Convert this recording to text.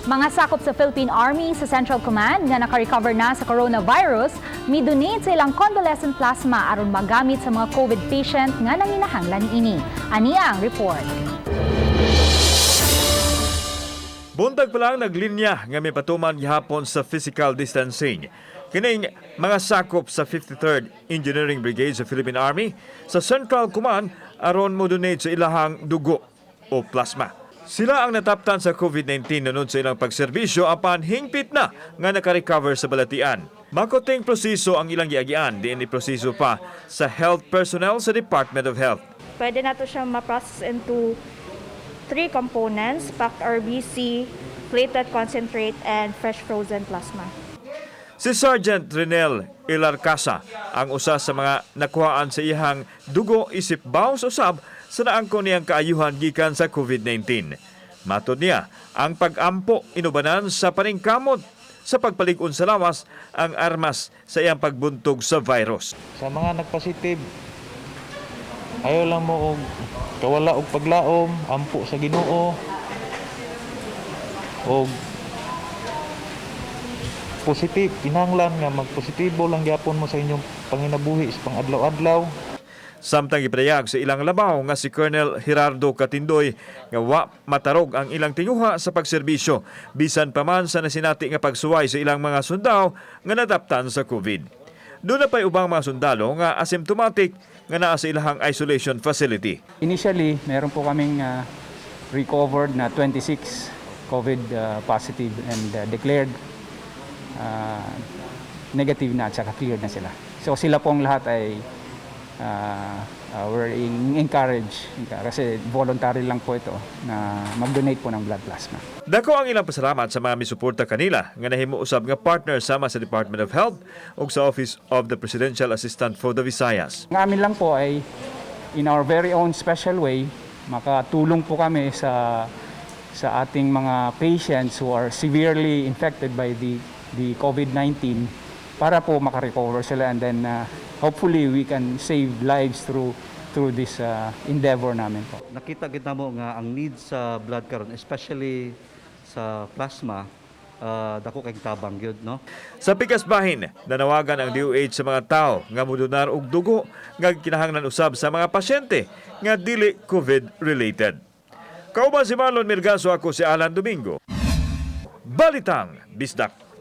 Mga sakop sa Philippine Army sa Central Command nga naka-recover na sa coronavirus, mi-donate sa ilang convalescent plasma aron magamit sa mga COVID patient nga nanginahanglan ini. Ania ang report. Buntag pa lang naglinya nga may patuman gihapon sa physical distancing. Kining mga sakop sa 53rd Engineering Brigade sa Philippine Army sa Central Command aron mo donate sa ilahang dugo o plasma. Sila ang nataptan sa COVID-19 nunod sa ilang pagserbisyo apan hingpit na nga naka-recover sa balatian. Makuting proseso ang ilang giagian, diin proseso pa sa health personnel sa Department of Health. Pwede na to siya ma-process into 3 components: packed RBC, plated concentrate, and fresh frozen plasma. Si Sergeant Renel Ilarcasa ang usa sa mga nakuhaan sa iyang dugo isip bawas usab sa naangko niyang kaayuhan gikan sa COVID-19. Matod niya, ang pag-ampo inubanan sa paningkamot sa pagpalig-on sa lawas ang armas sa iyang pagbuntog sa virus. Sa mga nagpositive, ayaw lang mo og kawala og paglaom, ampo sa Ginoo, og positive, kinahanglan nga magpositibo lang gyapon mo sa inyong panginabuhi sa pang-adlaw-adlaw. Samtang ipinayag sa ilang labaw nga si Colonel Gerardo Catindoy nga wa matarog ang ilang tinguha sa pagserbisyo bisan pa man sa nasinati nga pagsuway sa ilang mga sundao nga nadaptan sa COVID. Doon na pa'y ubang mga sundalo nga asymptomatic nga naa sa ilahang isolation facility. Initially, meron po kaming recovered na 26 COVID positive and declared negative na at saka cleared na sila. So sila pong lahat ay we're encouraged kasi voluntary lang po ito na mag-donate po ng blood plasma. Dako ang ilang pasalamat sa mga misuporta kanila nga nahimo usab nga partner sama sa Department of Health ug sa Office of the Presidential Assistant for the Visayas. Ang amin lang po ay in our very own special way makatulong po kami sa ating mga patients who are severely infected by the COVID-19 para po makarecover sila and then hopefully we can save lives through this endeavor namin po. Nakita kita mo nga ang need sa blood karon, especially sa plasma, dako kay tabang gyud, no? Sa pikas bahin, nanawagan ang DOH sa mga tao nga modonar og dugo nga kinahanglan usab sa mga pasyente nga dili COVID-related. Kauban si Marlon Mirgaso, ako si Alan Domingo. Balitang Bisdak.